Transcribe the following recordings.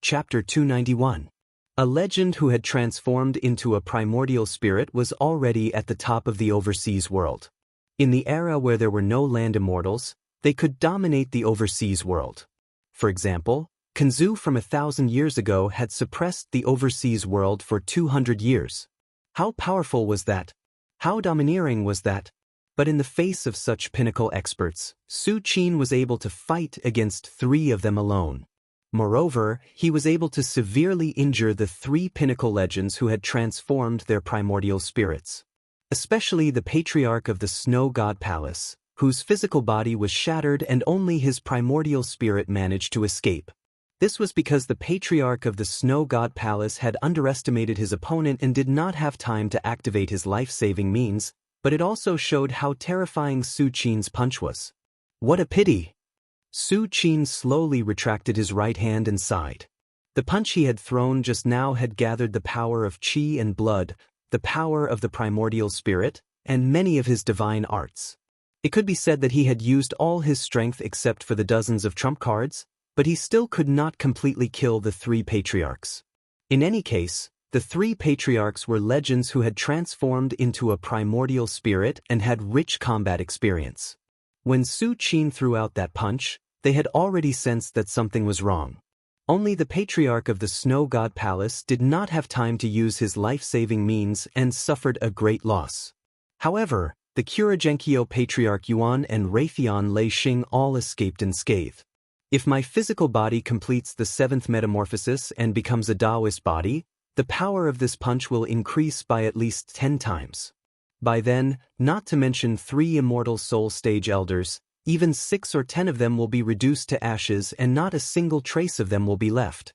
Chapter 291. A legend who had transformed into a primordial spirit was already at the top of the overseas world. In the era where there were no land immortals, they could dominate the overseas world. For example, Kanzu from 1,000 years ago had suppressed the overseas world for 200 years. How powerful was that? How domineering was that? But in the face of such pinnacle experts, Su Qin was able to fight against 3 of them alone. Moreover, he was able to severely injure the 3 pinnacle legends who had transformed their primordial spirits. Especially the patriarch of the Snow God Palace, whose physical body was shattered and only his primordial spirit managed to escape. This was because the patriarch of the Snow God Palace had underestimated his opponent and did not have time to activate his life-saving means, but it also showed how terrifying Su Qin's punch was. What a pity! Su Qin slowly retracted his right hand and sighed. The punch he had thrown just now had gathered the power of qi and blood, the power of the primordial spirit, and many of his divine arts. It could be said that he had used all his strength except for the dozens of trump cards, but he still could not completely kill the 3 patriarchs. In any case, the 3 patriarchs were legends who had transformed into a primordial spirit and had rich combat experience. When Su Qin threw out that punch, they had already sensed that something was wrong. Only the patriarch of the Snow God Palace did not have time to use his life-saving means and suffered a great loss. However, the Xianxia patriarch Yuan and Raytheon Lei Xing all escaped unscathed. If my physical body completes the 7th metamorphosis and becomes a Daoist body, the power of this punch will increase by at least 10 times. By then, not to mention 3 immortal soul stage elders, even 6 or 10 of them will be reduced to ashes and not a single trace of them will be left.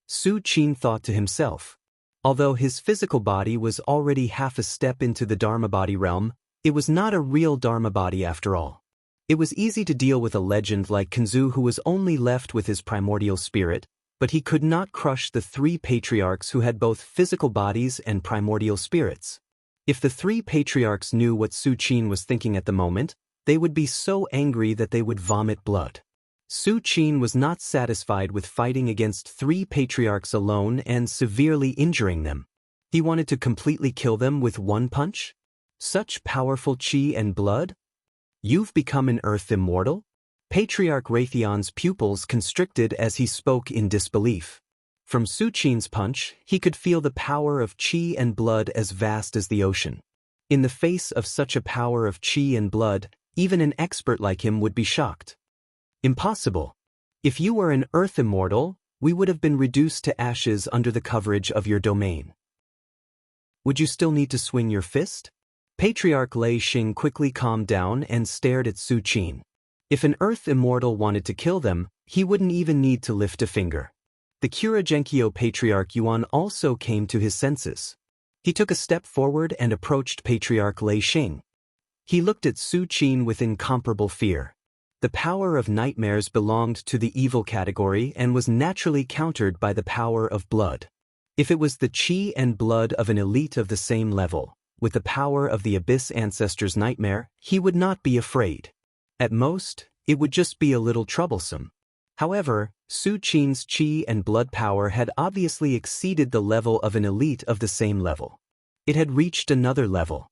Su Qin thought to himself. Although his physical body was already half a step into the Dharma body realm, it was not a real Dharma body after all. It was easy to deal with a legend like Kanzu who was only left with his primordial spirit, but he could not crush the 3 patriarchs who had both physical bodies and primordial spirits. If the 3 patriarchs knew what Su Qin was thinking at the moment, they would be so angry that they would vomit blood. Su Qin was not satisfied with fighting against 3 patriarchs alone and severely injuring them. He wanted to completely kill them with one punch? Such powerful qi and blood? You've become an earth immortal? Patriarch Raytheon's pupils constricted as he spoke in disbelief. From Su Qin's punch, he could feel the power of qi and blood as vast as the ocean. In the face of such a power of qi and blood, even an expert like him would be shocked. Impossible. If you were an earth immortal, we would have been reduced to ashes under the coverage of your domain. Would you still need to swing your fist? Patriarch Lei Xing quickly calmed down and stared at Su Qin. If an earth immortal wanted to kill them, he wouldn't even need to lift a finger. The Xianxia patriarch Yuan also came to his senses. He took a step forward and approached Patriarch Lei Xing. He looked at Su Qin with incomparable fear. The power of nightmares belonged to the evil category and was naturally countered by the power of blood. If it was the qi and blood of an elite of the same level, with the power of the Abyss Ancestor's nightmare, he would not be afraid. At most, it would just be a little troublesome. However, Su Qin's qi and blood power had obviously exceeded the level of an elite of the same level. It had reached another level.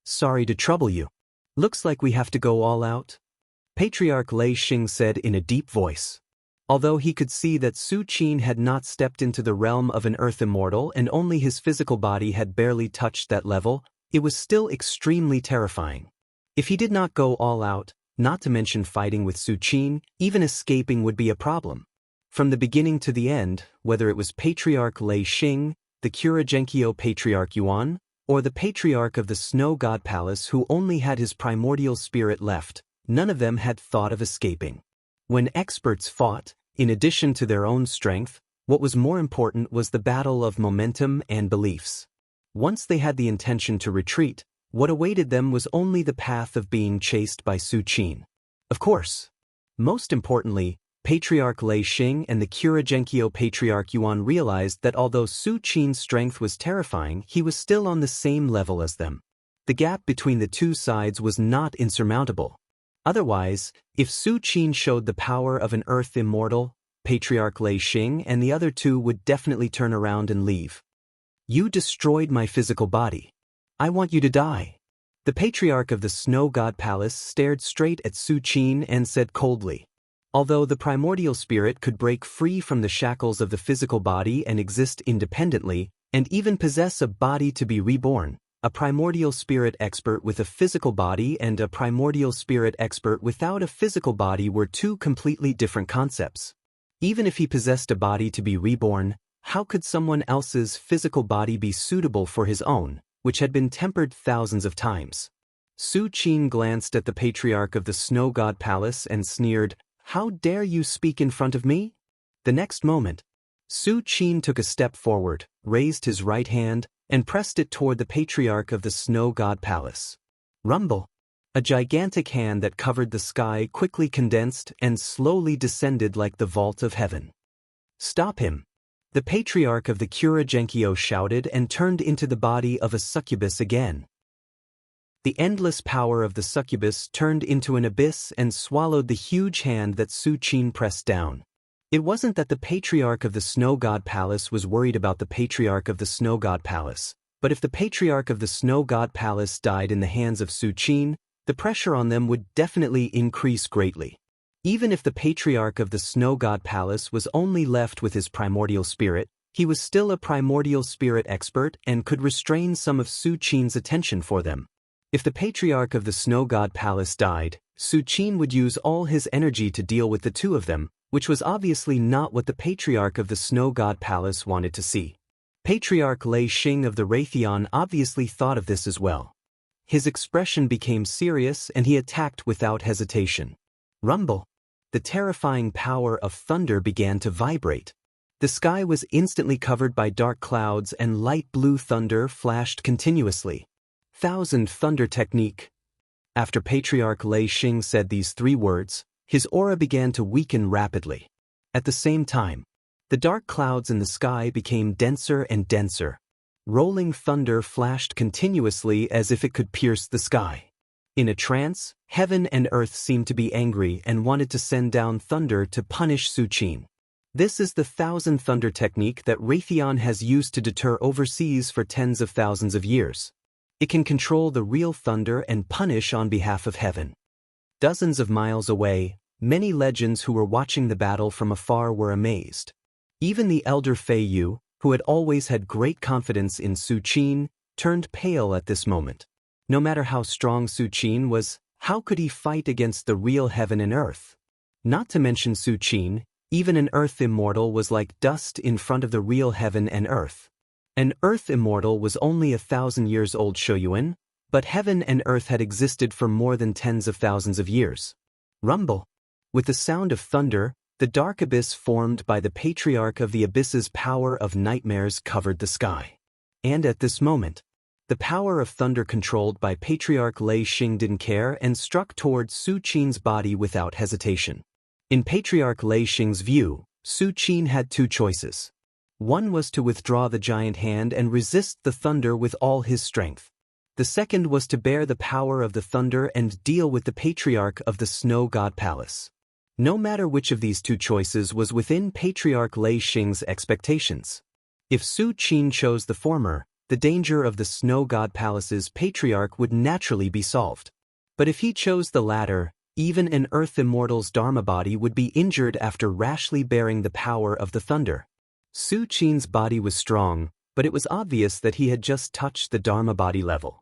Sorry to trouble you. Looks like we have to go all out. Patriarch Lei Xing said in a deep voice. Although he could see that Su Qin had not stepped into the realm of an earth immortal and only his physical body had barely touched that level, it was still extremely terrifying. If he did not go all out, not to mention fighting with Su Qin, even escaping would be a problem. From the beginning to the end, whether it was Patriarch Lei Xing, the Xianxia patriarch Yuan, or the patriarch of the Snow God Palace who only had his primordial spirit left, none of them had thought of escaping. When experts fought, in addition to their own strength, what was more important was the battle of momentum and beliefs. Once they had the intention to retreat, what awaited them was only the path of being chased by Su Qin. Of course. Most importantly, Patriarch Lei Xing and the Xianxia patriarch Yuan realized that although Su Qin's strength was terrifying, he was still on the same level as them. The gap between the two sides was not insurmountable. Otherwise, if Su Qin showed the power of an earth immortal, Patriarch Lei Xing and the other two would definitely turn around and leave. You destroyed my physical body. I want you to die. The Patriarch of the Snow God Palace stared straight at Su Qin and said coldly. Although the primordial spirit could break free from the shackles of the physical body and exist independently, and even possess a body to be reborn, a primordial spirit expert with a physical body and a primordial spirit expert without a physical body were two completely different concepts. Even if he possessed a body to be reborn, how could someone else's physical body be suitable for his own, which had been tempered thousands of times? Su Qin glanced at the Patriarch of the Snow God Palace and sneered, "How dare you speak in front of me?" The next moment, Su Qin took a step forward, raised his right hand, and pressed it toward the Patriarch of the Snow God Palace. Rumble! A gigantic hand that covered the sky quickly condensed and slowly descended like the vault of heaven. "Stop him!" The Patriarch of the Kura-Genkyo shouted and turned into the body of a succubus again. The endless power of the succubus turned into an abyss and swallowed the huge hand that Su Qin pressed down. It wasn't that the Patriarch of the Snow God Palace was worried about the Patriarch of the Snow God Palace, but if the Patriarch of the Snow God Palace died in the hands of Su Qin, the pressure on them would definitely increase greatly. Even if the Patriarch of the Snow God Palace was only left with his primordial spirit, he was still a primordial spirit expert and could restrain some of Su Qin's attention for them. If the Patriarch of the Snow God Palace died, Su Qin would use all his energy to deal with the two of them, which was obviously not what the Patriarch of the Snow God Palace wanted to see. Patriarch Lei Xing of the Raytheon obviously thought of this as well. His expression became serious and he attacked without hesitation. Rumble! The terrifying power of thunder began to vibrate. The sky was instantly covered by dark clouds and light blue thunder flashed continuously. Thousand Thunder Technique. After Patriarch Lei Xing said these three words, his aura began to weaken rapidly. At the same time, the dark clouds in the sky became denser and denser. Rolling thunder flashed continuously as if it could pierce the sky. In a trance, heaven and earth seemed to be angry and wanted to send down thunder to punish Su Qin. This is the Thousand Thunder technique that Raytheon has used to deter overseas for tens of thousands of years. It can control the real thunder and punish on behalf of heaven. Dozens of miles away, many legends who were watching the battle from afar were amazed. Even the elder Fei Yu, who had always had great confidence in Su Qin, turned pale at this moment. No matter how strong Su Qin was, how could he fight against the real heaven and earth? Not to mention Su Qin, even an earth immortal was like dust in front of the real heaven and earth. An earth immortal was only 1,000 years old, Shoyuan, but heaven and earth had existed for more than tens of thousands of years. Rumble! With the sound of thunder, the dark abyss formed by the Patriarch of the Abyss's power of nightmares covered the sky. And at this moment, the power of thunder controlled by Patriarch Lei Xing didn't care and struck toward Su Qin's body without hesitation. In Patriarch Lei Xing's view, Su Qin had two choices. One was to withdraw the giant hand and resist the thunder with all his strength. The second was to bear the power of the thunder and deal with the Patriarch of the Snow God Palace. No matter which of these two choices was within Patriarch Lei Xing's expectations. If Su Qin chose the former, the danger of the Snow God Palace's Patriarch would naturally be solved. But if he chose the latter, even an Earth Immortal's Dharma body would be injured after rashly bearing the power of the thunder. Su Qin's body was strong, but it was obvious that he had just touched the Dharma body level.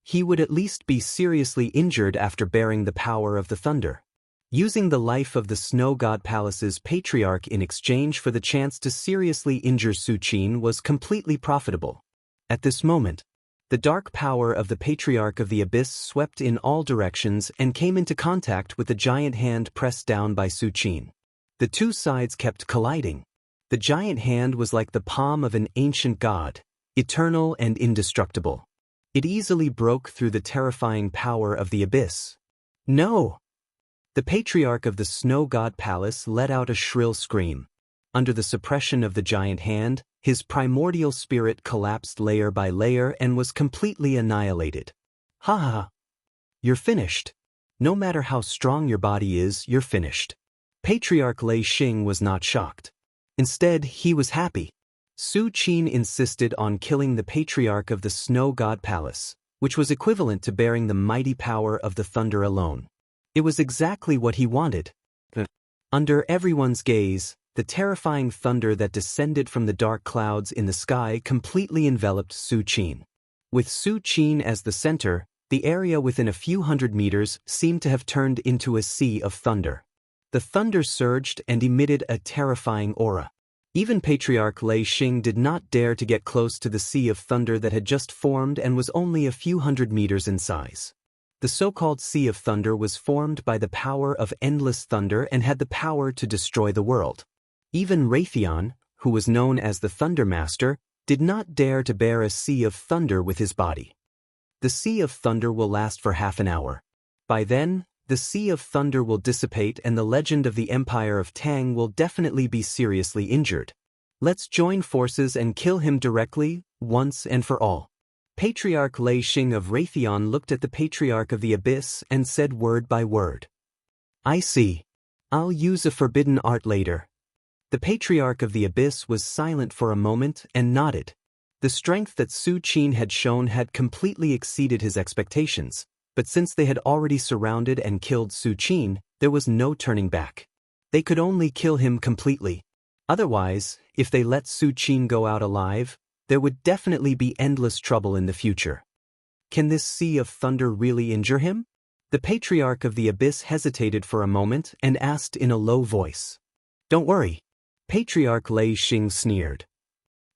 He would at least be seriously injured after bearing the power of the thunder. Using the life of the Snow God Palace's Patriarch in exchange for the chance to seriously injure Su Qin was completely profitable. At this moment, the dark power of the Patriarch of the Abyss swept in all directions and came into contact with the giant hand pressed down by Su Qin. The two sides kept colliding. The giant hand was like the palm of an ancient god, eternal and indestructible. It easily broke through the terrifying power of the abyss. No! The Patriarch of the Snow God Palace let out a shrill scream. Under the suppression of the giant hand, his primordial spirit collapsed layer by layer and was completely annihilated. Ha ha! You're finished. No matter how strong your body is, you're finished. Patriarch Lei Xing was not shocked. Instead, he was happy. Su Qin insisted on killing the Patriarch of the Snow God Palace, which was equivalent to bearing the mighty power of the thunder alone. It was exactly what he wanted. Under everyone's gaze, the terrifying thunder that descended from the dark clouds in the sky completely enveloped Su Qin. With Su Qin as the center, the area within a few hundred meters seemed to have turned into a sea of thunder. The thunder surged and emitted a terrifying aura. Even Patriarch Lei Xing did not dare to get close to the sea of thunder that had just formed and was only a few hundred meters in size. The so-called Sea of Thunder was formed by the power of endless thunder and had the power to destroy the world. Even Raytheon, who was known as the Thunder Master, did not dare to bear a sea of thunder with his body. The Sea of Thunder will last for half an hour. By then, the Sea of Thunder will dissipate and the legend of the Empire of Tang will definitely be seriously injured. Let's join forces and kill him directly, once and for all. Patriarch Lei Xing of Raytheon looked at the Patriarch of the Abyss and said word by word. I see. I'll use a forbidden art later. The Patriarch of the Abyss was silent for a moment and nodded. The strength that Su Qin had shown had completely exceeded his expectations, but since they had already surrounded and killed Su Qin, there was no turning back. They could only kill him completely. Otherwise, if they let Su Qin go out alive, there would definitely be endless trouble in the future. Can this Sea of Thunder really injure him? The Patriarch of the Abyss hesitated for a moment and asked in a low voice. Don't worry. Patriarch Lei Xing sneered.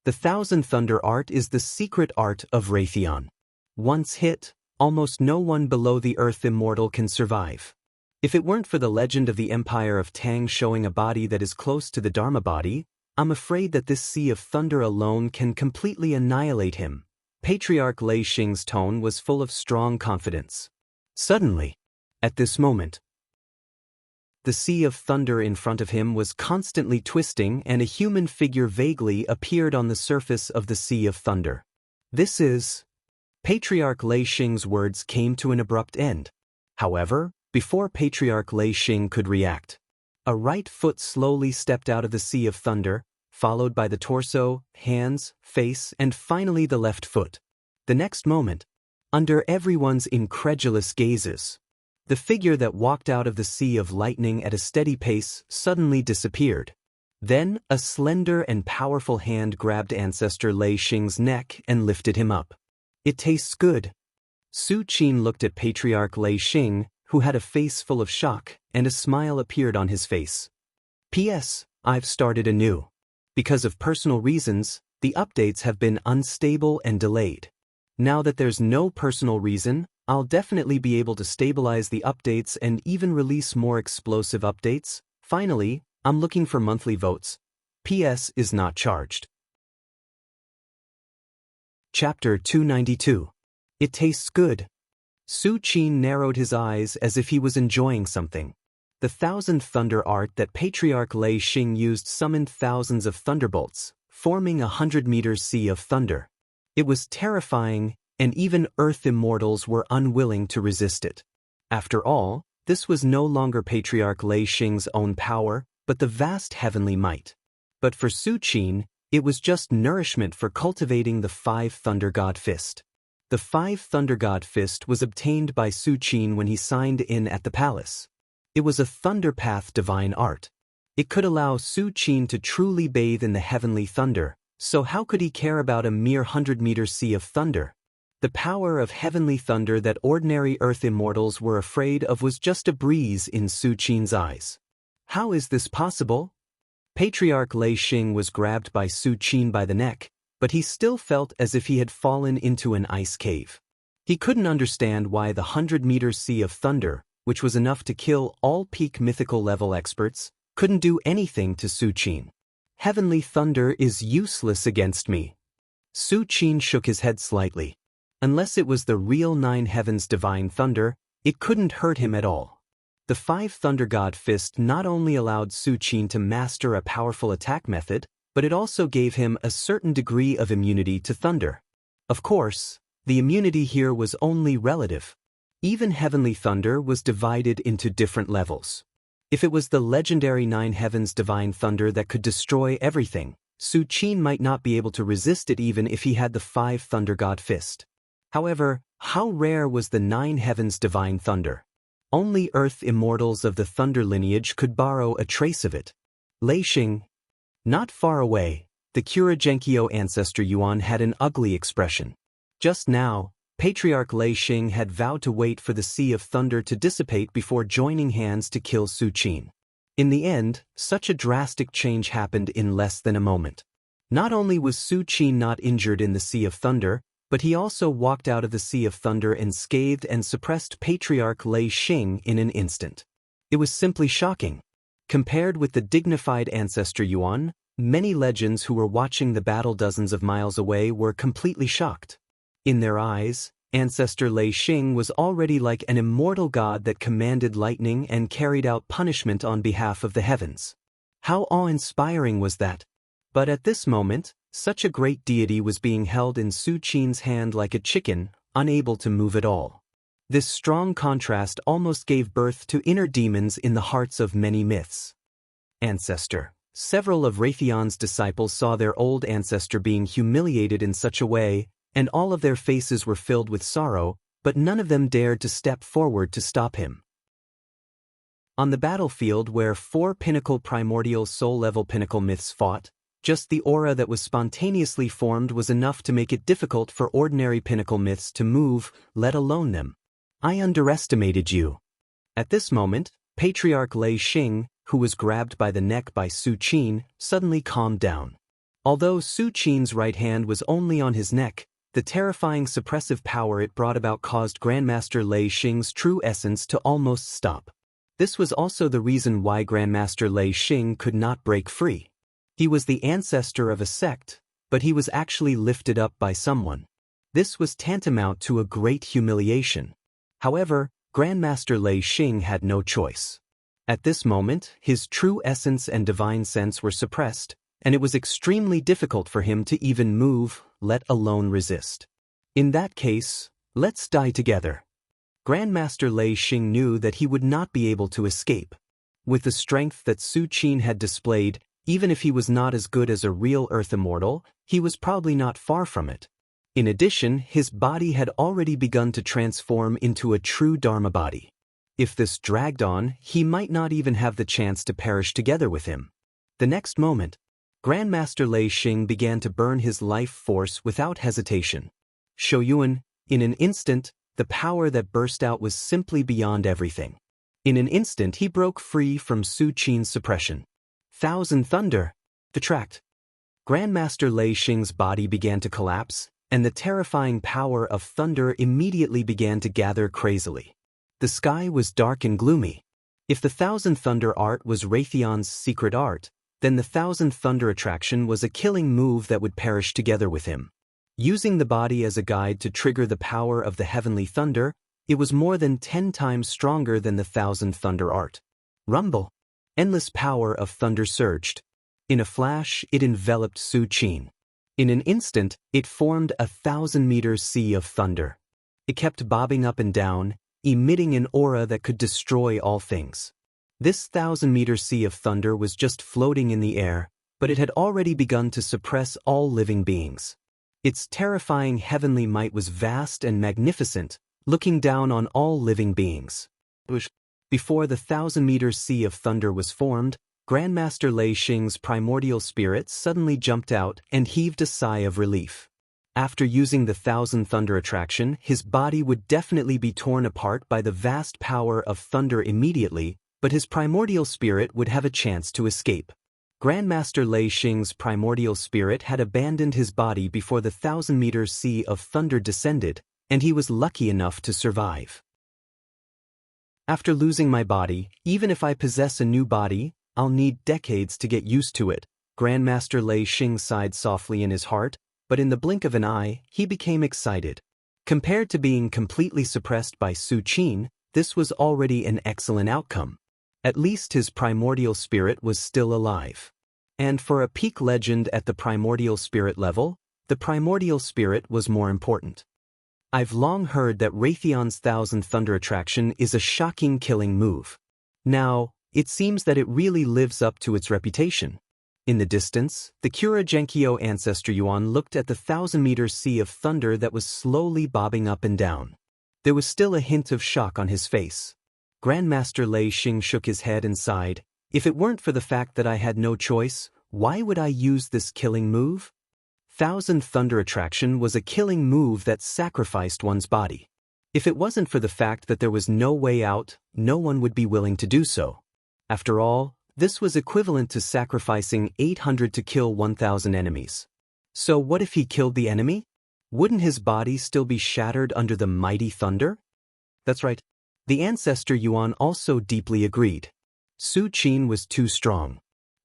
The Thousand Thunder art is the secret art of Raytheon. Once hit, almost no one below the earth immortal can survive. If it weren't for the legend of the Empire of Tang showing a body that is close to the Dharma body, I'm afraid that this Sea of Thunder alone can completely annihilate him. Patriarch Lei Xing's tone was full of strong confidence. Suddenly, at this moment, the Sea of Thunder in front of him was constantly twisting and a human figure vaguely appeared on the surface of the Sea of Thunder. This is... Patriarch Lei Xing's words came to an abrupt end. However, before Patriarch Lei Xing could react, a right foot slowly stepped out of the Sea of Thunder, followed by the torso, hands, face, and finally the left foot. The next moment, under everyone's incredulous gazes, the figure that walked out of the Sea of Lightning at a steady pace suddenly disappeared. Then, a slender and powerful hand grabbed Ancestor Lei Xing's neck and lifted him up. It tastes good. Su Qin looked at Patriarch Lei Xing, who had a face full of shock, and a smile appeared on his face. P.S. I've started anew. Because of personal reasons, the updates have been unstable and delayed. Now that there's no personal reason, I'll definitely be able to stabilize the updates and even release more explosive updates. Finally, I'm looking for monthly votes. P.S. is not charged. Chapter 292. It tastes good. Su Qin narrowed his eyes as if he was enjoying something. The Thousand Thunder art that Patriarch Lei Xing used summoned thousands of thunderbolts, forming a 100-meter sea of thunder. It was terrifying, and even Earth immortals were unwilling to resist it. After all, this was no longer Patriarch Lei Xing's own power, but the vast heavenly might. But for Su Qin, it was just nourishment for cultivating the 5 Thunder God Fist. The 5 Thunder God Fist was obtained by Su Qin when he signed in at the palace. It was a Thunder Path divine art. It could allow Su Qin to truly bathe in the heavenly thunder, so how could he care about a mere 100-meter sea of thunder? The power of heavenly thunder that ordinary earth immortals were afraid of was just a breeze in Su Qin's eyes. How is this possible? Patriarch Lei Xing was grabbed by Su Qin by the neck, but he still felt as if he had fallen into an ice cave. He couldn't understand why the 100-meter sea of thunder, which was enough to kill all peak mythical level experts, couldn't do anything to Su Qin. Heavenly thunder is useless against me. Su Qin shook his head slightly. Unless it was the real 9 heavens divine thunder, it couldn't hurt him at all. The 5 Thunder God Fist not only allowed Su Qin to master a powerful attack method, but it also gave him a certain degree of immunity to thunder. Of course, the immunity here was only relative. Even heavenly thunder was divided into different levels. If it was the legendary 9 Heavens divine thunder that could destroy everything, Su Qin might not be able to resist it even if he had the 5 Thunder God Fist. However, how rare was the 9 Heavens divine thunder? Only Earth immortals of the thunder lineage could borrow a trace of it. Lei Xing. Not far away, the Kuragenkyo ancestor Yuan had an ugly expression. Just now, Patriarch Lei Xing had vowed to wait for the Sea of Thunder to dissipate before joining hands to kill Su Qin. In the end, such a drastic change happened in less than a moment. Not only was Su Qin not injured in the Sea of Thunder, but he also walked out of the Sea of Thunder unscathed and suppressed Patriarch Lei Xing in an instant. It was simply shocking. Compared with the dignified ancestor Yuan, many legends who were watching the battle dozens of miles away were completely shocked. In their eyes, Ancestor Lei Xing was already like an immortal god that commanded lightning and carried out punishment on behalf of the heavens. How awe-inspiring was that? But at this moment, such a great deity was being held in Su Qin's hand like a chicken, unable to move at all. This strong contrast almost gave birth to inner demons in the hearts of many myths. Ancestor. Several of Raytheon's disciples saw their old ancestor being humiliated in such a way, and all of their faces were filled with sorrow, but none of them dared to step forward to stop him. On the battlefield where 4 pinnacle primordial soul-level pinnacle myths fought, just the aura that was spontaneously formed was enough to make it difficult for ordinary pinnacle myths to move, let alone them. I underestimated you. At this moment, Patriarch Lei Xing, who was grabbed by the neck by Su Qin, suddenly calmed down. Although Su Qin's right hand was only on his neck, the terrifying suppressive power it brought about caused Grandmaster Lei Xing's true essence to almost stop. This was also the reason why Grandmaster Lei Xing could not break free. He was the ancestor of a sect, but he was actually lifted up by someone. This was tantamount to a great humiliation. However, Grandmaster Lei Xing had no choice. At this moment, his true essence and divine sense were suppressed, and it was extremely difficult for him to even move, let alone resist. In that case, let's die together. Grandmaster Lei Xing knew that he would not be able to escape. With the strength that Su Qin had displayed, even if he was not as good as a real Earth Immortal, he was probably not far from it. In addition, his body had already begun to transform into a true Dharma body. If this dragged on, he might not even have the chance to perish together with him. The next moment, Grandmaster Lei Xing began to burn his life force without hesitation. Shoyuan, in an instant, the power that burst out was simply beyond everything. In an instant he broke free from Su Qin's suppression. Thousand Thunder! Detract! Grandmaster Lei Xing's body began to collapse, and the terrifying power of thunder immediately began to gather crazily. The sky was dark and gloomy. If the Thousand Thunder art was Raytheon's secret art, then the Thousand Thunder attraction was a killing move that would perish together with him. Using the body as a guide to trigger the power of the heavenly thunder, it was more than 10 times stronger than the Thousand Thunder art. Rumble! Endless power of thunder surged. In a flash, it enveloped Su Qin. In an instant, it formed a 1,000-meter sea of thunder. It kept bobbing up and down, emitting an aura that could destroy all things. This 1,000-meter sea of thunder was just floating in the air, but it had already begun to suppress all living beings. Its terrifying heavenly might was vast and magnificent, looking down on all living beings. Before the 1,000-meter sea of thunder was formed, Grandmaster Lei Xing's primordial spirit suddenly jumped out and heaved a sigh of relief. After using the Thousand Thunder attraction, his body would definitely be torn apart by the vast power of thunder immediately, but his primordial spirit would have a chance to escape. Grandmaster Lei Xing's primordial spirit had abandoned his body before the 1,000-meter sea of thunder descended, and he was lucky enough to survive. After losing my body, even if I possess a new body, I'll need decades to get used to it, Grandmaster Lei Xing sighed softly in his heart, but in the blink of an eye, he became excited. Compared to being completely suppressed by Su Qin, this was already an excellent outcome. At least his primordial spirit was still alive. And for a peak legend at the primordial spirit level, the primordial spirit was more important. I've long heard that Raytheon's Thousand Thunder attraction is a shocking killing move. Now, It seems that it really lives up to its reputation. In the distance, the Xianxia ancestor Yuan looked at the 1,000-meter sea of thunder that was slowly bobbing up and down. There was still a hint of shock on his face. Grandmaster Lei Xing shook his head and sighed. If it weren't for the fact that I had no choice, why would I use this killing move? 1,000 Thunder Attraction was a killing move that sacrificed one's body. If it wasn't for the fact that there was no way out, no one would be willing to do so. After all, this was equivalent to sacrificing 800 to kill 1,000 enemies. So what if he killed the enemy? Wouldn't his body still be shattered under the mighty thunder? That's right. The ancestor Yuan also deeply agreed. Su Qin was too strong.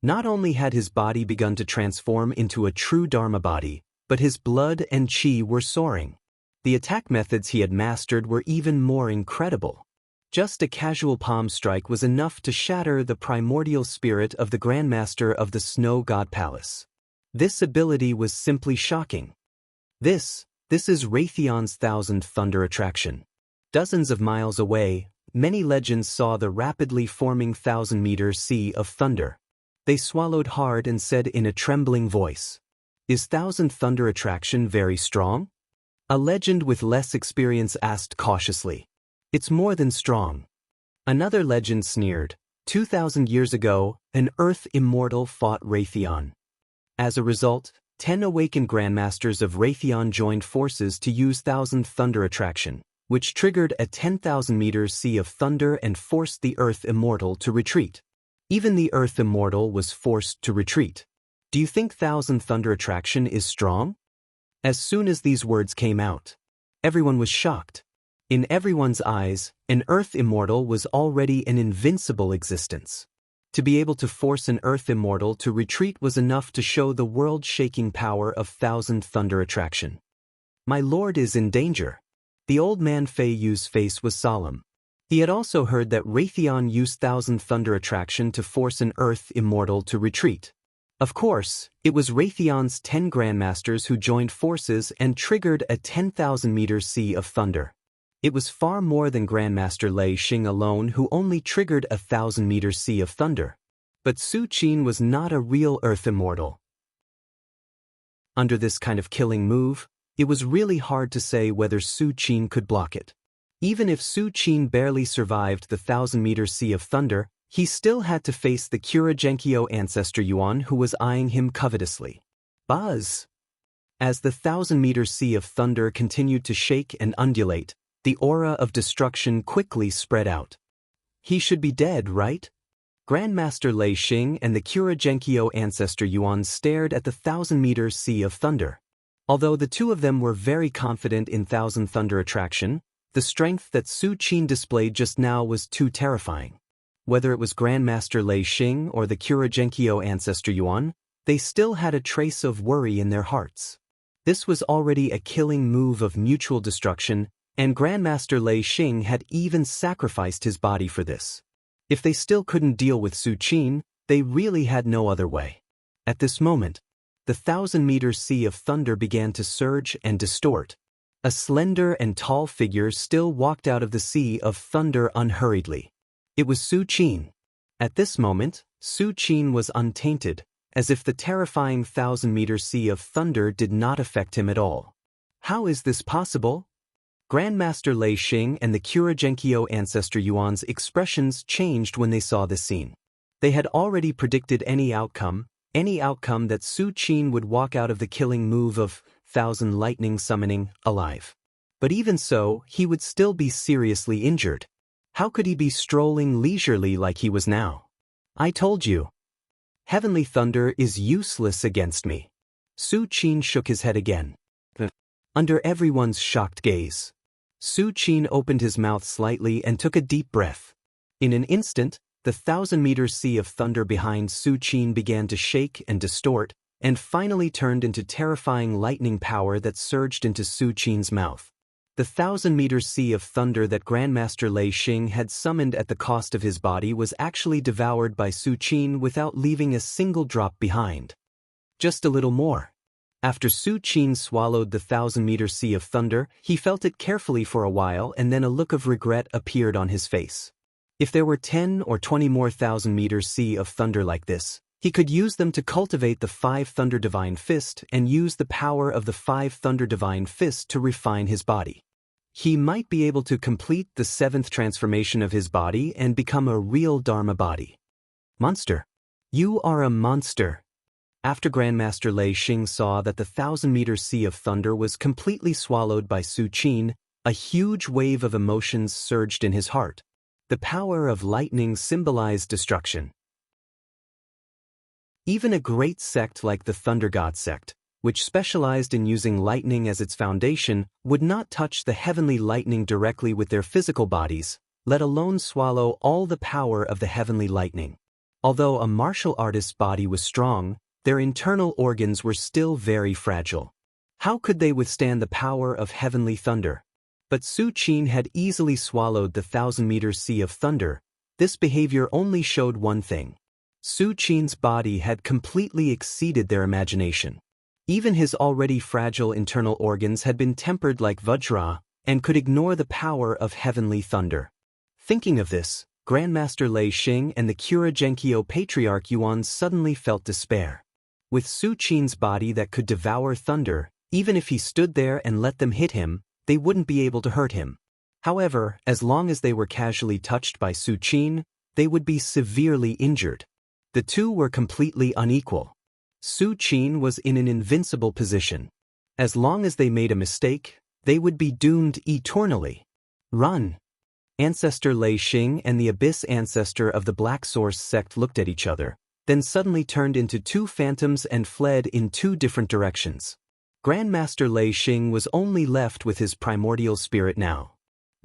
Not only had his body begun to transform into a true Dharma body, but his blood and qi were soaring. The attack methods he had mastered were even more incredible. Just a casual palm strike was enough to shatter the primordial spirit of the Grandmaster of the Snow God Palace. This ability was simply shocking. This is Raytheon's 1,000 Thunder Attraction. Dozens of miles away, many legends saw the rapidly forming 1,000-meter sea of thunder. They swallowed hard and said in a trembling voice, "Is 1,000 Thunder Attraction very strong?" A legend with less experience asked cautiously, "It's more than strong." Another legend sneered, 2,000 years ago, an Earth immortal fought Raytheon. As a result, 10 awakened Grandmasters of Raytheon joined forces to use 1,000 Thunder Attraction, which triggered a 10,000-meter sea of thunder and forced the Earth Immortal to retreat. Even the Earth Immortal was forced to retreat. Do you think 1,000 Thunder Attraction is strong? As soon as these words came out, everyone was shocked. In everyone's eyes, an Earth Immortal was already an invincible existence. To be able to force an Earth Immortal to retreat was enough to show the world-shaking power of 1,000 Thunder Attraction. My lord is in danger. The old man Fei Yu's face was solemn. He had also heard that Raytheon used 1,000 Thunder Attraction to force an Earth Immortal to retreat. Of course, it was Raytheon's 10 Grandmasters who joined forces and triggered a 10,000-meter sea of thunder. It was far more than Grandmaster Lei Xing alone who only triggered a 1,000-meter sea of thunder. But Su Qin was not a real Earth Immortal. Under this kind of killing move, it was really hard to say whether Su Qin could block it. Even if Su Qin barely survived the 1,000-meter sea of thunder, he still had to face the Xianxia ancestor Yuan who was eyeing him covetously. Buzz! As the 1,000-meter sea of thunder continued to shake and undulate, the aura of destruction quickly spread out. He should be dead, right? Grandmaster Lei Xing and the Xianxia ancestor Yuan stared at the 1,000-meter sea of thunder. Although the two of them were very confident in 1,000 Thunder Attraction, the strength that Su Qin displayed just now was too terrifying. Whether it was Grandmaster Lei Xing or the Xianxia ancestor Yuan, they still had a trace of worry in their hearts. This was already a killing move of mutual destruction, and Grandmaster Lei Xing had even sacrificed his body for this. If they still couldn't deal with Su Qin, they really had no other way. At this moment, the 1,000-meter sea of thunder began to surge and distort. A slender and tall figure still walked out of the sea of thunder unhurriedly. It was Su Qin. At this moment, Su Qin was untainted, as if the terrifying 1,000-meter sea of thunder did not affect him at all. How is this possible? Grandmaster Lei Xing and the Xianxia ancestor Yuan's expressions changed when they saw this scene. They had already predicted any outcome that Su Qin would walk out of the killing move of 1,000 lightning summoning alive. But even so, he would still be seriously injured. How could he be strolling leisurely like he was now? I told you. Heavenly thunder is useless against me. Su Qin shook his head again. Under everyone's shocked gaze, Su Qin opened his mouth slightly and took a deep breath. In an instant, the 1,000-meter sea of thunder behind Su Qin began to shake and distort, and finally turned into terrifying lightning power that surged into Su Qin's mouth. The 1,000-meter sea of thunder that Grandmaster Lei Xing had summoned at the cost of his body was actually devoured by Su Qin without leaving a single drop behind. Just a little more. After Su Qin swallowed the 1,000-meter sea of thunder, he felt it carefully for a while and then a look of regret appeared on his face. If there were 10 or 20 more thousand-meter sea of thunder like this, he could use them to cultivate the 5 Thunder Divine Fist and use the power of the 5 Thunder Divine Fist to refine his body. He might be able to complete the 7th transformation of his body and become a real Dharma body. Monster. You are a monster. After Grandmaster Lei Xing saw that the 1,000-meter sea of thunder was completely swallowed by Su Qin, a huge wave of emotions surged in his heart. The power of lightning symbolized destruction. Even a great sect like the Thunder God sect, which specialized in using lightning as its foundation, would not touch the heavenly lightning directly with their physical bodies, let alone swallow all the power of the heavenly lightning. Although a martial artist's body was strong, their internal organs were still very fragile. How could they withstand the power of heavenly thunder? But Su Qin had easily swallowed the 1,000-meter sea of thunder. This behavior only showed one thing. Su Qin's body had completely exceeded their imagination. Even his already fragile internal organs had been tempered like Vajra and could ignore the power of heavenly thunder. Thinking of this, Grandmaster Lei Xing and the Kura-Genkyo Patriarch Yuan suddenly felt despair. With Su Qin's body that could devour thunder, even if he stood there and let them hit him, they wouldn't be able to hurt him. However, as long as they were casually touched by Su Qin, they would be severely injured. The two were completely unequal. Su Qin was in an invincible position. As long as they made a mistake, they would be doomed eternally. Run! Ancestor Lei Xing and the Abyss ancestor of the Black Source sect looked at each other, then suddenly turned into two phantoms and fled in two different directions. Grandmaster Lei Xing was only left with his primordial spirit now.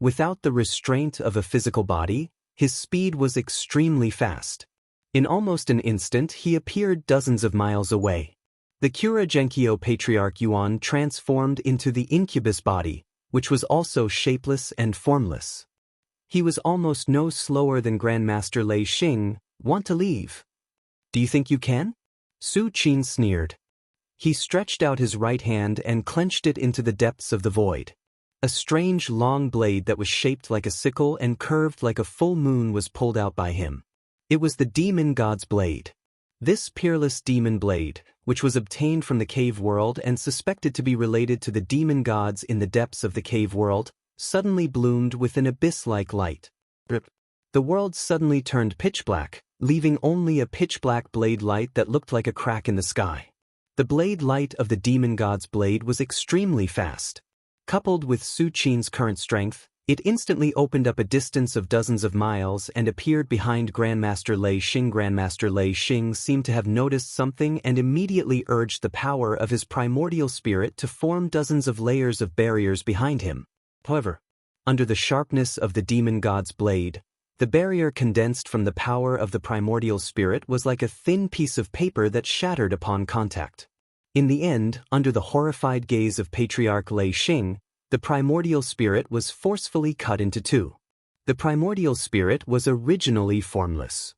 Without the restraint of a physical body, his speed was extremely fast. In almost an instant he appeared dozens of miles away. The Kura-Genkyo Patriarch Yuan transformed into the incubus body, which was also shapeless and formless. He was almost no slower than Grandmaster Lei Xing. Want to leave? Do you think you can? Su Qin sneered. He stretched out his right hand and clenched it into the depths of the void. A strange long blade that was shaped like a sickle and curved like a full moon was pulled out by him. It was the demon god's blade. This peerless demon blade, which was obtained from the cave world and suspected to be related to the demon gods in the depths of the cave world, suddenly bloomed with an abyss-like light. The world suddenly turned pitch black, leaving only a pitch-black blade light that looked like a crack in the sky. The blade light of the demon god's blade was extremely fast. Coupled with Su Qin's current strength, it instantly opened up a distance of dozens of miles and appeared behind Grandmaster Lei Xing. Grandmaster Lei Xing seemed to have noticed something and immediately urged the power of his primordial spirit to form dozens of layers of barriers behind him. However, under the sharpness of the demon god's blade, the barrier condensed from the power of the primordial spirit was like a thin piece of paper that shattered upon contact. In the end, under the horrified gaze of Patriarch Lei Xing, the primordial spirit was forcefully cut into two. The primordial spirit was originally formless.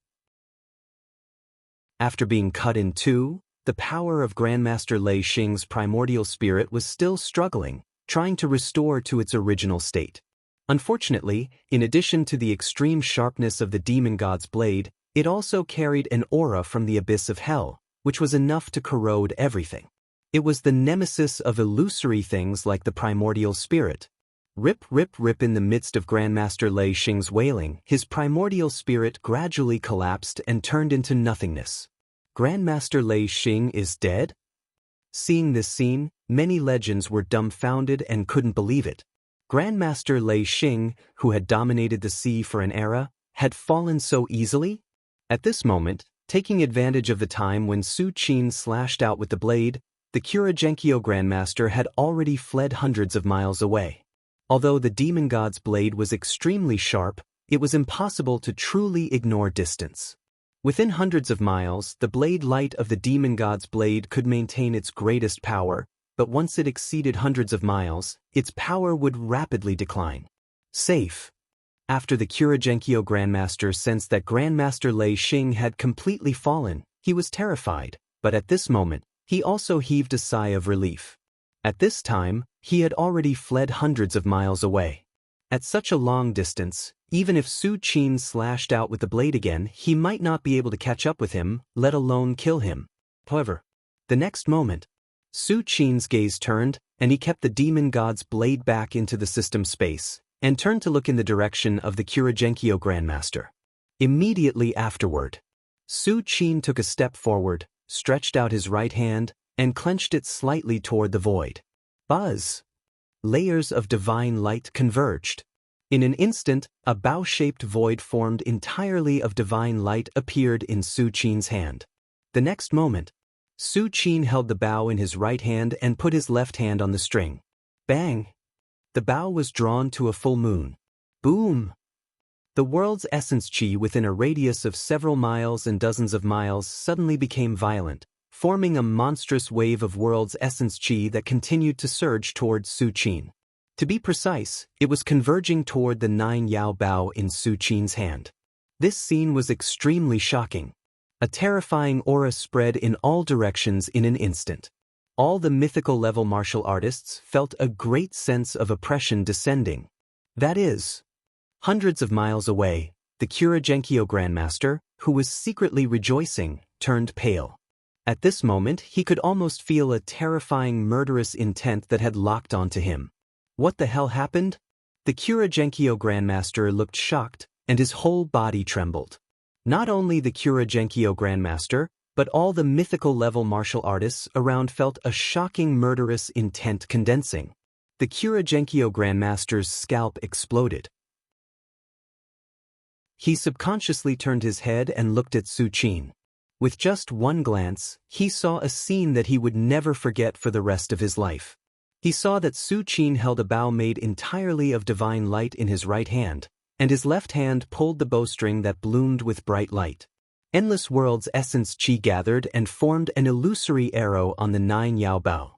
After being cut in two, the power of Grandmaster Lei Xing's primordial spirit was still struggling, trying to restore to its original state. Unfortunately, in addition to the extreme sharpness of the demon god's blade, it also carried an aura from the abyss of hell, which was enough to corrode everything. It was the nemesis of illusory things like the primordial spirit. Rip, rip, rip. In the midst of Grandmaster Lei Xing's wailing, his primordial spirit gradually collapsed and turned into nothingness. Grandmaster Lei Xing is dead? Seeing this scene, many legends were dumbfounded and couldn't believe it. Grandmaster Lei Xing, who had dominated the sea for an era, had fallen so easily? At this moment, taking advantage of the time when Su Qin slashed out with the blade, the Kura-Genkyo Grandmaster had already fled hundreds of miles away. Although the demon god's blade was extremely sharp, it was impossible to truly ignore distance. Within hundreds of miles, the blade light of the demon god's blade could maintain its greatest power, but once it exceeded hundreds of miles, its power would rapidly decline. Safe. After the Kura-Genkyo Grandmaster sensed that Grandmaster Lei Xing had completely fallen, he was terrified, but at this moment, he also heaved a sigh of relief. At this time, he had already fled hundreds of miles away. At such a long distance, even if Su Qin slashed out with the blade again, he might not be able to catch up with him, let alone kill him. However, the next moment, Su Qin's gaze turned, and he kept the demon god's blade back into the system space, and turned to look in the direction of the Kuragenkyo Grandmaster. Immediately afterward, Su Qin took a step forward, stretched out his right hand, and clenched it slightly toward the void. Buzz! Layers of divine light converged. In an instant, a bow-shaped void formed entirely of divine light appeared in Su Qin's hand. The next moment, Su Qin held the bow in his right hand and put his left hand on the string. Bang! The bow was drawn to a full moon. Boom! The world's essence chi within a radius of several miles and dozens of miles suddenly became violent, forming a monstrous wave of world's essence chi that continued to surge toward Su Qin. To be precise, it was converging toward the 9 Yao Bao in Su Qin's hand. This scene was extremely shocking. A terrifying aura spread in all directions in an instant. All the mythical-level martial artists felt a great sense of oppression descending. That is, hundreds of miles away, the Kuragenkyo Grandmaster, who was secretly rejoicing, turned pale. At this moment, he could almost feel a terrifying murderous intent that had locked onto him. What the hell happened? The Kuragenkyo Grandmaster looked shocked, and his whole body trembled. Not only the Kuragenkyo Grandmaster, but all the mythical-level martial artists around felt a shocking murderous intent condensing. The Kuragenkyo Grandmaster's scalp exploded. He subconsciously turned his head and looked at Su Qin. With just one glance, he saw a scene that he would never forget for the rest of his life. He saw that Su Qin held a bow made entirely of divine light in his right hand, and his left hand pulled the bowstring that bloomed with bright light. Endless world's essence chi gathered and formed an illusory arrow on the 9 Yao Bao.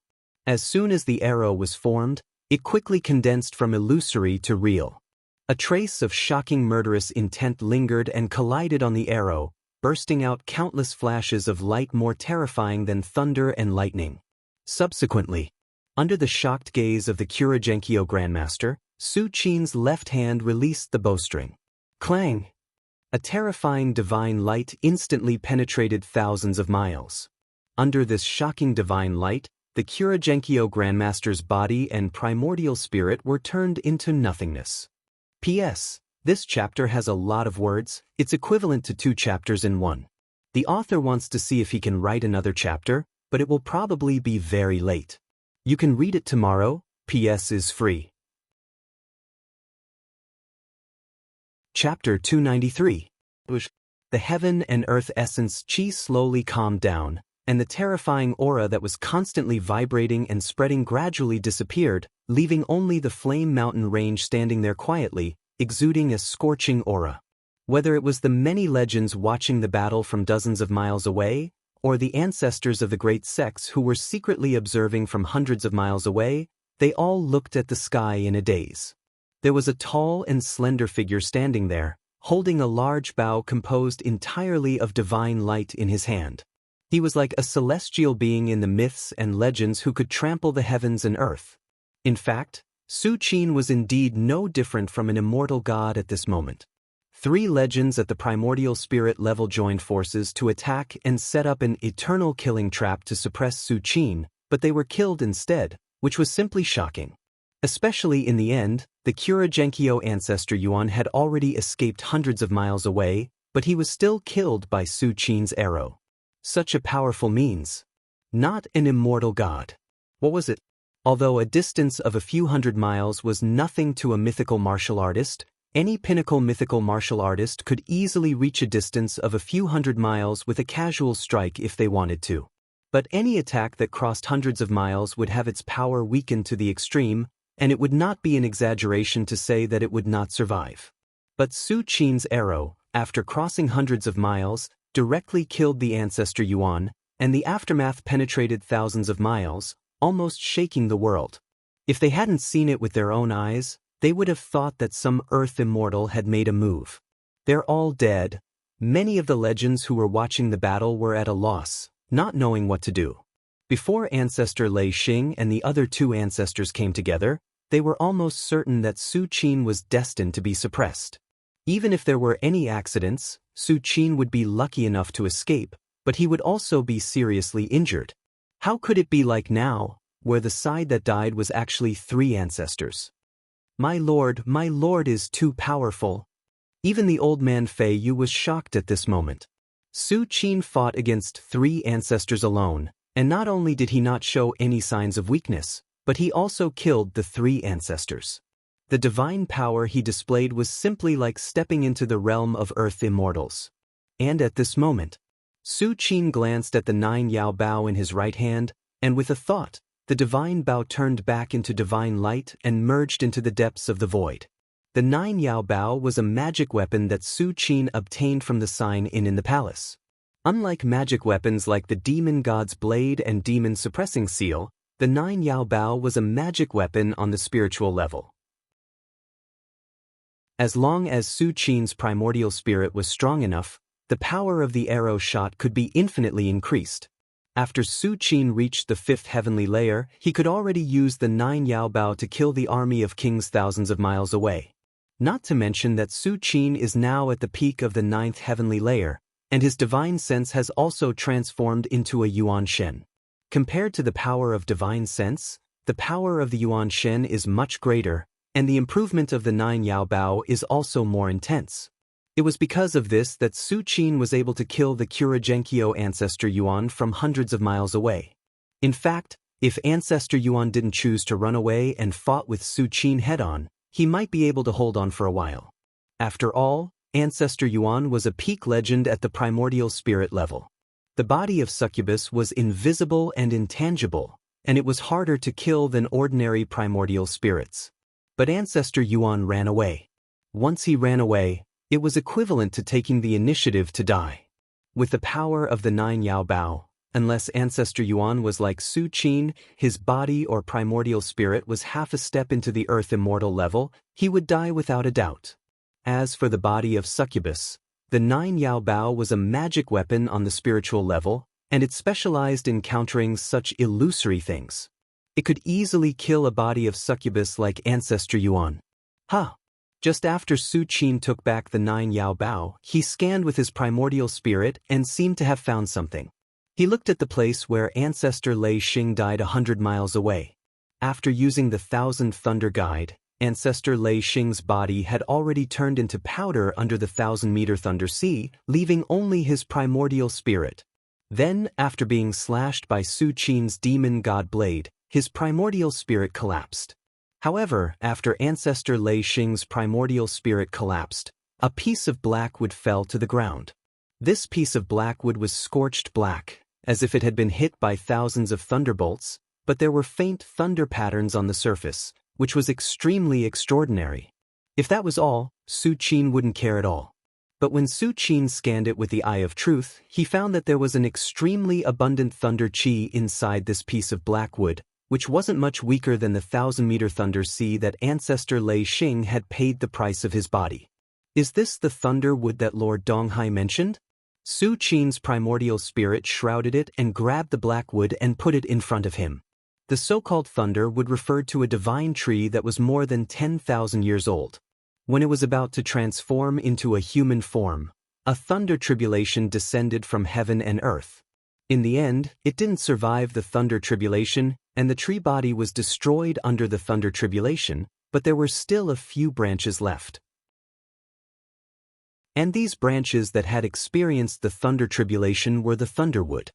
As soon as the arrow was formed, it quickly condensed from illusory to real. A trace of shocking murderous intent lingered and collided on the arrow, bursting out countless flashes of light more terrifying than thunder and lightning. Subsequently, under the shocked gaze of the Kuragenkyo Grandmaster, Su Qin's left hand released the bowstring. Clang! A terrifying divine light instantly penetrated thousands of miles. Under this shocking divine light, the Kuragenkyo Grandmaster's body and primordial spirit were turned into nothingness. P.S. This chapter has a lot of words. It's equivalent to 2 chapters in one. The author wants to see if he can write another chapter, but it will probably be very late. You can read it tomorrow. P.S. is free. Chapter 293. The heaven and earth essence chi slowly calmed down, and the terrifying aura that was constantly vibrating and spreading gradually disappeared, leaving only the flame mountain range standing there quietly, exuding a scorching aura. Whether it was the many legends watching the battle from dozens of miles away, or the ancestors of the great sects who were secretly observing from hundreds of miles away, they all looked at the sky in a daze. There was a tall and slender figure standing there, holding a large bow composed entirely of divine light in his hand. He was like a celestial being in the myths and legends who could trample the heavens and earth. In fact, Su Qin was indeed no different from an immortal god at this moment. 3 legends at the primordial spirit level joined forces to attack and set up an eternal killing trap to suppress Su Qin, but they were killed instead, which was simply shocking. Especially in the end, the Kuragenkyo ancestor Yuan had already escaped hundreds of miles away, but he was still killed by Su Qin's arrow. Such a powerful means. Not an immortal god. What was it? Although a distance of a few hundred miles was nothing to a mythical martial artist, any pinnacle mythical martial artist could easily reach a distance of a few hundred miles with a casual strike if they wanted to. But any attack that crossed hundreds of miles would have its power weakened to the extreme, and it would not be an exaggeration to say that it would not survive. But Su Qin's arrow, after crossing hundreds of miles, directly killed the ancestor Yuan, and the aftermath penetrated thousands of miles, almost shaking the world. If they hadn't seen it with their own eyes, they would have thought that some earth immortal had made a move. They're all dead. Many of the legends who were watching the battle were at a loss, not knowing what to do. Before Ancestor Lei Xing and the other 2 ancestors came together, they were almost certain that Su Qin was destined to be suppressed. Even if there were any accidents, Su Qin would be lucky enough to escape, but he would also be seriously injured. How could it be like now, where the side that died was actually 3 ancestors? My lord is too powerful. Even the old man Fei Yu was shocked at this moment. Su Qin fought against 3 ancestors alone, and not only did he not show any signs of weakness, but he also killed the 3 ancestors. The divine power he displayed was simply like stepping into the realm of earth immortals. And at this moment, Su Qin glanced at the 9 Yao Bao in his right hand, and with a thought, the divine Bao turned back into divine light and merged into the depths of the void. The 9 Yao Bao was a magic weapon that Su Qin obtained from the sign in the palace. Unlike magic weapons like the demon god's blade and demon suppressing seal, the 9 Yao Bao was a magic weapon on the spiritual level. As long as Su Qin's primordial spirit was strong enough, the power of the arrow shot could be infinitely increased. After Su Qin reached the 5th heavenly layer, he could already use the 9 Yao Bao to kill the army of kings thousands of miles away. Not to mention that Su Qin is now at the peak of the 9th heavenly layer, and his divine sense has also transformed into a Yuan Shen. Compared to the power of divine sense, the power of the Yuan Shen is much greater, and the improvement of the 9 Yao Bao is also more intense. It was because of this that Su Qin was able to kill the Kuragenkyo ancestor Yuan from hundreds of miles away. In fact, if ancestor Yuan didn't choose to run away and fought with Su Qin head-on, he might be able to hold on for a while. After all, ancestor Yuan was a peak legend at the primordial spirit level. The body of succubus was invisible and intangible, and it was harder to kill than ordinary primordial spirits. But ancestor Yuan ran away. Once he ran away, it was equivalent to taking the initiative to die. With the power of the 9 Yao Bao, unless ancestor Yuan was like Su Qin, his body or primordial spirit was half a step into the earth immortal level, he would die without a doubt. As for the body of succubus, the 9 Yao Bao was a magic weapon on the spiritual level, and it specialized in countering such illusory things. It could easily kill a body of succubus like ancestor Yuan. Just after Su Qin took back the 9 Yao Bao, he scanned with his primordial spirit and seemed to have found something. He looked at the place where ancestor Lei Xing died 100 miles away. After using the 1000th Thunder Guide, ancestor Lei Xing's body had already turned into powder under the 1000-meter Thunder Sea, leaving only his primordial spirit. Then, after being slashed by Su Qin's demon god blade, his primordial spirit collapsed. However, after ancestor Lei Xing's primordial spirit collapsed, a piece of blackwood fell to the ground. This piece of blackwood was scorched black, as if it had been hit by thousands of thunderbolts, but there were faint thunder patterns on the surface, which was extremely extraordinary. If that was all, Su Qin wouldn't care at all. But when Su Qin scanned it with the eye of truth, he found that there was an extremely abundant thunder chi inside this piece of blackwood, which wasn't much weaker than the 1000-meter Thunder Sea that ancestor Lei Xing had paid the price of his body. Is this the thunder wood that Lord Donghai mentioned? Su Qin's primordial spirit shrouded it and grabbed the blackwood and put it in front of him. The so-called thunder wood referred to a divine tree that was more than 10,000 years old. When it was about to transform into a human form, a thunder tribulation descended from heaven and earth. In the end, it didn't survive the thunder tribulation, and the tree body was destroyed under the thunder tribulation, but there were still a few branches left. And these branches that had experienced the thunder tribulation were the thunderwood.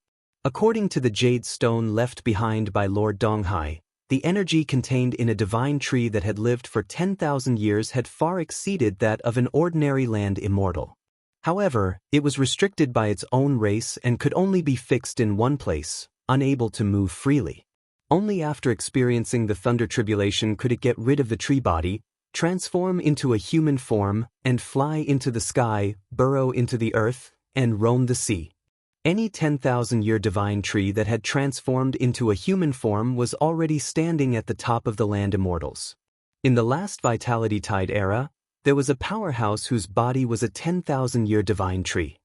According to the jade stone left behind by Lord Donghai, the energy contained in a divine tree that had lived for 10,000 years had far exceeded that of an ordinary land immortal. However, it was restricted by its own race and could only be fixed in one place, unable to move freely. Only after experiencing the thunder tribulation could it get rid of the tree body, transform into a human form, and fly into the sky, burrow into the earth, and roam the sea. Any 10,000-year divine tree that had transformed into a human form was already standing at the top of the land immortals. In the last Vitality Tide era, there was a powerhouse whose body was a 10,000-year divine tree.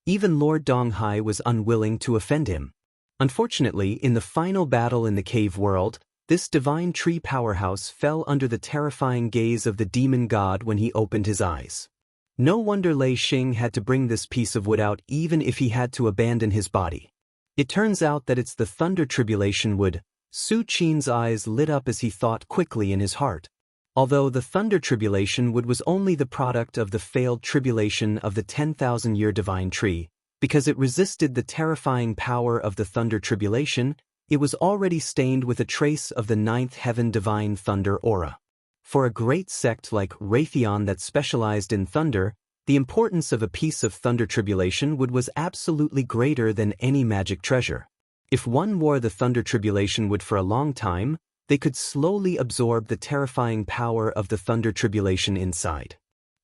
Even Lord Donghai was unwilling to offend him. Unfortunately, in the final battle in the cave world, This divine tree powerhouse fell under the terrifying gaze of the demon god when he opened his eyes. No wonder Lei Xing had to bring this piece of wood out even if he had to abandon his body. It turns out that it's the thunder tribulation wood. Su Qin's eyes lit up as he thought quickly in his heart. Although the thunder tribulation wood was only the product of the failed tribulation of the 10,000-year divine tree, because it resisted the terrifying power of the thunder tribulation, it was already stained with a trace of the 9th heaven-divine thunder aura. For a great sect like Raytheon that specialized in thunder, the importance of a piece of thunder tribulation wood was absolutely greater than any magic treasure. If one wore the thunder tribulation wood for a long time, they could slowly absorb the terrifying power of the thunder tribulation inside.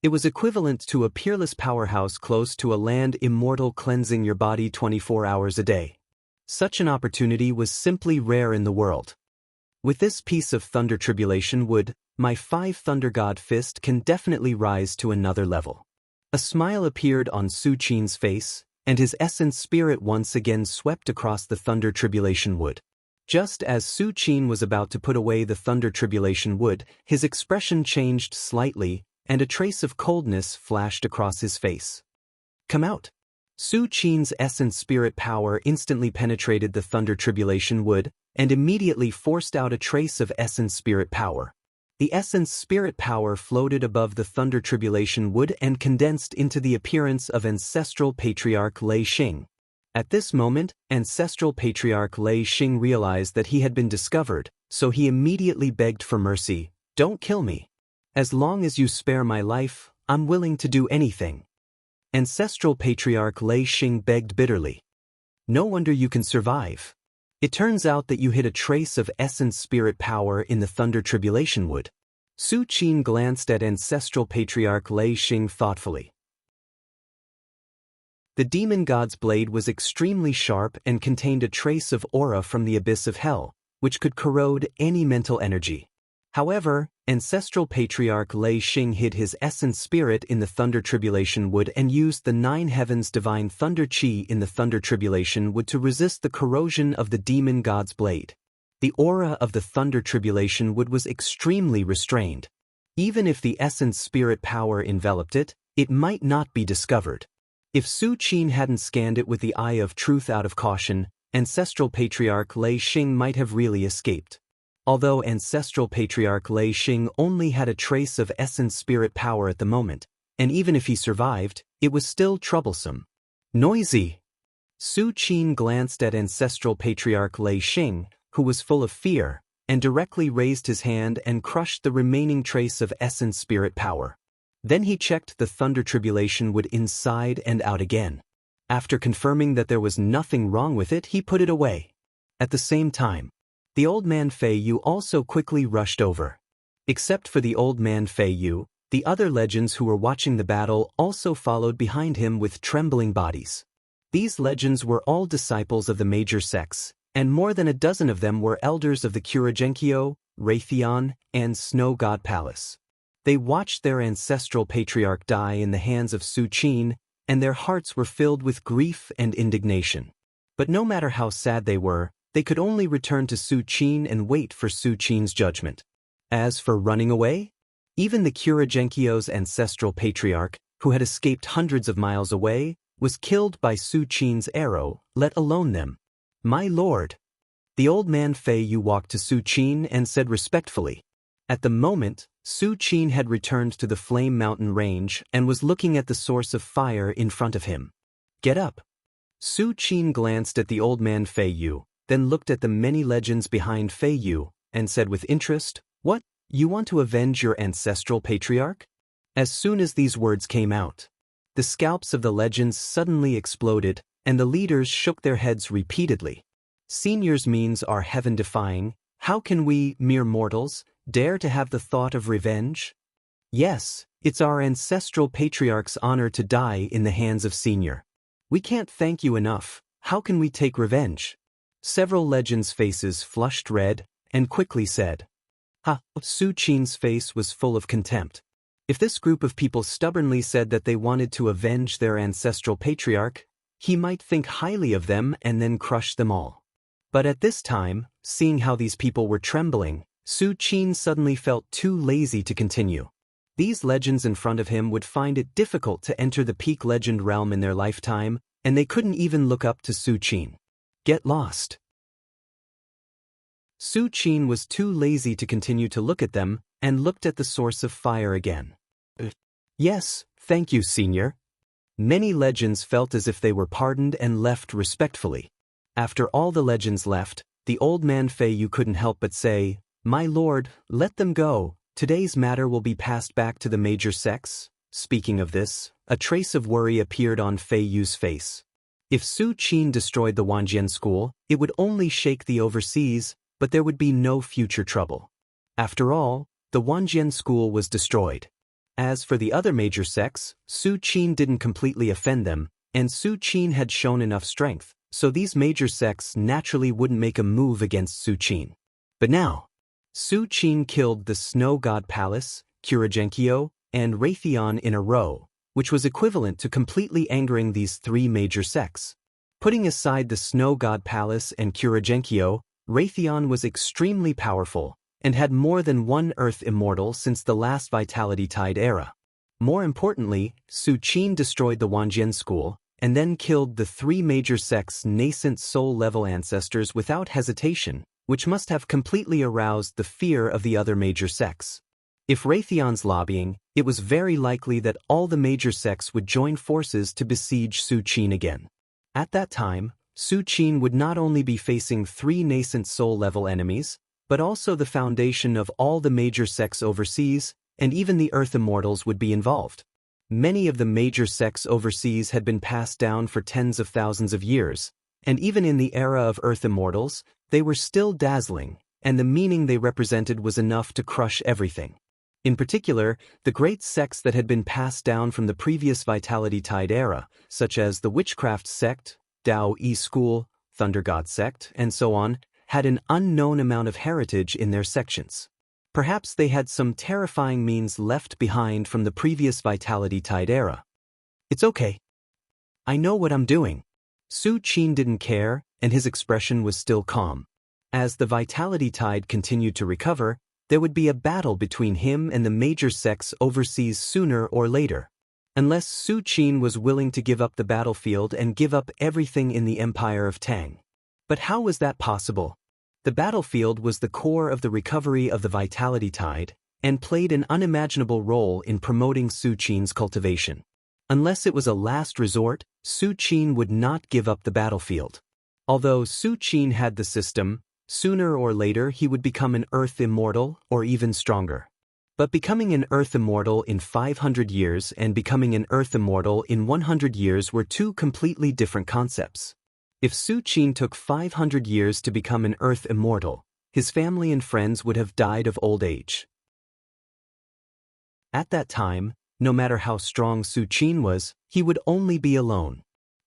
It was equivalent to a peerless powerhouse close to a land immortal cleansing your body 24 hours a day. Such an opportunity was simply rare in the world. With this piece of thunder tribulation wood, my 5 thunder god fist can definitely rise to another level. A smile appeared on Su Qin's face, and his essence spirit once again swept across the thunder tribulation wood. Just as Su Qin was about to put away the thunder tribulation wood, his expression changed slightly, and a trace of coldness flashed across his face. Come out! Su Qin's essence spirit power instantly penetrated the thunder tribulation wood, and immediately forced out a trace of essence spirit power. The essence spirit power floated above the thunder tribulation wood and condensed into the appearance of ancestral patriarch Lei Xing. At this moment, ancestral patriarch Lei Xing realized that he had been discovered, so he immediately begged for mercy. Don't kill me. As long as you spare my life, I'm willing to do anything. Ancestral patriarch Lei Xing begged bitterly. No wonder you can survive. It turns out that you hid a trace of essence spirit power in the thunder tribulation wood. Su Qin glanced at ancestral patriarch Lei Xing thoughtfully. The demon god's blade was extremely sharp and contained a trace of aura from the abyss of hell, which could corrode any mental energy. However, ancestral patriarch Lei Xing hid his essence spirit in the thunder tribulation wood and used the 9 heavens divine thunder chi in the thunder tribulation wood to resist the corrosion of the demon god's blade. The aura of the thunder tribulation wood was extremely restrained. Even if the essence spirit power enveloped it, it might not be discovered. If Su Qin hadn't scanned it with the eye of truth out of caution, ancestral patriarch Lei Xing might have really escaped. Although ancestral patriarch Lei Xing only had a trace of essence spirit power at the moment, and even if he survived, it was still troublesome. Noisy! Su Qin glanced at ancestral patriarch Lei Xing, who was full of fear, and directly raised his hand and crushed the remaining trace of essence spirit power. Then he checked the thunder tribulation wood inside and out again. After confirming that there was nothing wrong with it, he put it away. At the same time, the old man Fei Yu also quickly rushed over. Except for the old man Fei Yu, the other legends who were watching the battle also followed behind him with trembling bodies. These legends were all disciples of the major sects, and more than a dozen of them were elders of the Kuragenkyo, Raytheon, and Snow God Palace. They watched their ancestral patriarch die in the hands of Su Qin, and their hearts were filled with grief and indignation. But no matter how sad they were, they could only return to Su Qin and wait for Su Qin's judgment. As for running away, even the Kuragenkyo's ancestral patriarch, who had escaped hundreds of miles away, was killed by Su Qin's arrow, let alone them. My lord! The old man Fei Yu walked to Su Qin and said respectfully. At the moment, Su Qin had returned to the Flame Mountain range and was looking at the source of fire in front of him. Get up! Su Qin glanced at the old man Fei Yu, then looked at the many legends behind Fei Yu, and said with interest, What, you want to avenge your ancestral patriarch? As soon as these words came out, the scalps of the legends suddenly exploded, and the leaders shook their heads repeatedly. Senior's means are heaven-defying. How can we, mere mortals, dare to have the thought of revenge? Yes, it's our ancestral patriarch's honor to die in the hands of Senior. We can't thank you enough. How can we take revenge? Several legends' faces flushed red, and quickly said, Ha! Su Qin's face was full of contempt. If this group of people stubbornly said that they wanted to avenge their ancestral patriarch, he might think highly of them and then crush them all. But at this time, seeing how these people were trembling, Su Qin suddenly felt too lazy to continue. These legends in front of him would find it difficult to enter the peak legend realm in their lifetime, and they couldn't even look up to Su Qin. Get lost. Su Qin was too lazy to continue to look at them, and looked at the source of fire again. Yes, thank you, Senior. Many legends felt as if they were pardoned and left respectfully. After all the legends left, the old man Fei Yu couldn't help but say, "My lord, let them go. Today's matter will be passed back to the major sects." Speaking of this, a trace of worry appeared on Fei Yu's face. If Su Qin destroyed the Wanjian school, it would only shake the overseas, but there would be no future trouble. After all, the Wanjian school was destroyed. As for the other major sects, Su Qin didn't completely offend them, and Su Qin had shown enough strength, so these major sects naturally wouldn't make a move against Su Qin. But now, Su Qin killed the Snow God Palace, Kuragenkyo, and Raytheon in a row, which was equivalent to completely angering these three major sects. Putting aside the Snow God Palace and Kuragenkyo, Raytheon was extremely powerful, and had more than one Earth immortal since the last Vitality Tide era. More importantly, Su Qin destroyed the Wanjian school, and then killed the three major sects' nascent soul-level ancestors without hesitation, which must have completely aroused the fear of the other major sects. If Raytheon's lobbying, it was very likely that all the major sects would join forces to besiege Su Qin again. At that time, Su Qin would not only be facing three nascent soul-level enemies, but also the foundation of all the major sects overseas, and even the Earth Immortals would be involved. Many of the major sects overseas had been passed down for tens of thousands of years, and even in the era of Earth Immortals, they were still dazzling, and the meaning they represented was enough to crush everything. In particular, the great sects that had been passed down from the previous Vitality Tide era, such as the Witchcraft sect, Dao Yi School, Thunder God sect, and so on, had an unknown amount of heritage in their sections. Perhaps they had some terrifying means left behind from the previous Vitality Tide era. It's okay. I know what I'm doing. Su Qin didn't care, and his expression was still calm. As the Vitality Tide continued to recover, there would be a battle between him and the major sects overseas sooner or later. Unless Su Qin was willing to give up the battlefield and give up everything in the Empire of Tang. But how was that possible? The battlefield was the core of the recovery of the Vitality Tide, and played an unimaginable role in promoting Su Qin's cultivation. Unless it was a last resort, Su Qin would not give up the battlefield. Although Su Qin had the system, sooner or later he would become an Earth Immortal or even stronger. But becoming an Earth Immortal in 500 years and becoming an Earth Immortal in 100 years were two completely different concepts. If Su Qin took 500 years to become an Earth Immortal, his family and friends would have died of old age. At that time, no matter how strong Su Qin was, he would only be alone.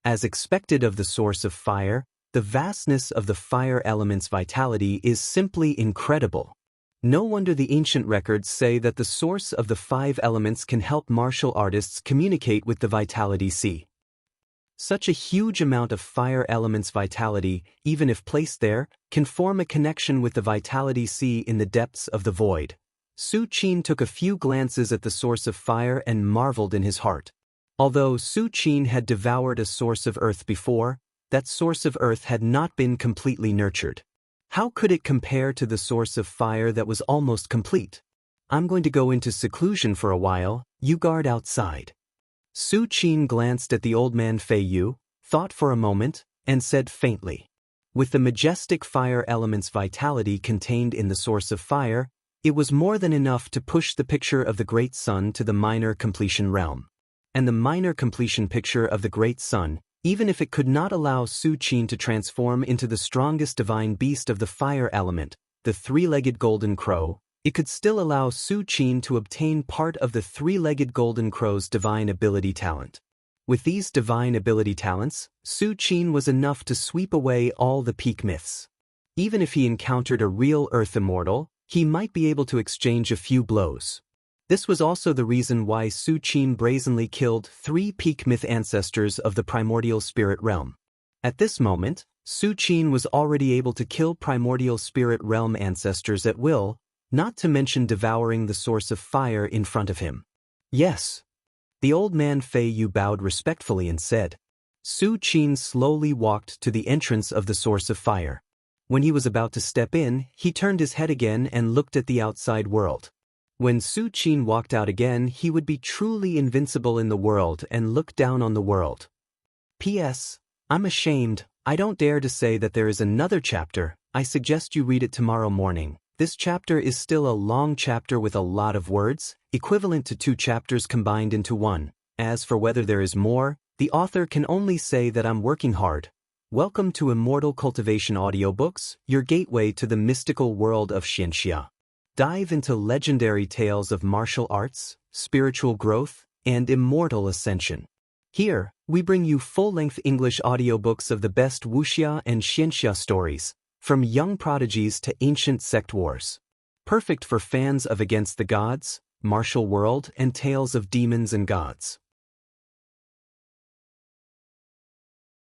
As expected of the source of fire, the vastness of the fire element's vitality is simply incredible. No wonder the ancient records say that the source of the five elements can help martial artists communicate with the vitality sea. Such a huge amount of fire element's vitality, even if placed there, can form a connection with the vitality sea in the depths of the void. Su Qin took a few glances at the source of fire and marveled in his heart. Although Su Qin had devoured a source of earth before, that source of earth had not been completely nurtured. How could it compare to the source of fire that was almost complete? I'm going to go into seclusion for a while, you guard outside. Su Qin glanced at the old man Fei Yu, thought for a moment, and said faintly. With the majestic fire element's vitality contained in the source of fire, it was more than enough to push the picture of the Great Sun to the minor completion realm. And the minor completion picture of the Great Sun, even if it could not allow Su Qin to transform into the strongest divine beast of the fire element, the three-legged golden crow, it could still allow Su Qin to obtain part of the three-legged golden crow's divine ability talent. With these divine ability talents, Su Qin was enough to sweep away all the peak myths. Even if he encountered a real Earth Immortal, he might be able to exchange a few blows. This was also the reason why Su Qin brazenly killed 3 peak myth ancestors of the primordial spirit realm. At this moment, Su Qin was already able to kill primordial spirit realm ancestors at will, not to mention devouring the source of fire in front of him. Yes. The old man Fei Yu bowed respectfully and said. Su Qin slowly walked to the entrance of the source of fire. When he was about to step in, he turned his head again and looked at the outside world. When Su Qin walked out again, he would be truly invincible in the world and look down on the world. P.S. I'm ashamed, I don't dare to say that there is another chapter. I suggest you read it tomorrow morning. This chapter is still a long chapter with a lot of words, equivalent to 2 chapters combined into one. As for whether there is more, the author can only say that I'm working hard. Welcome to Immortal Cultivation Audiobooks, your gateway to the mystical world of Xianxia. Dive into legendary tales of martial arts, spiritual growth, and immortal ascension. Here, we bring you full-length English audiobooks of the best Wuxia and Xianxia stories, from young prodigies to ancient sect wars. Perfect for fans of Against the Gods, martial world, and tales of demons and gods.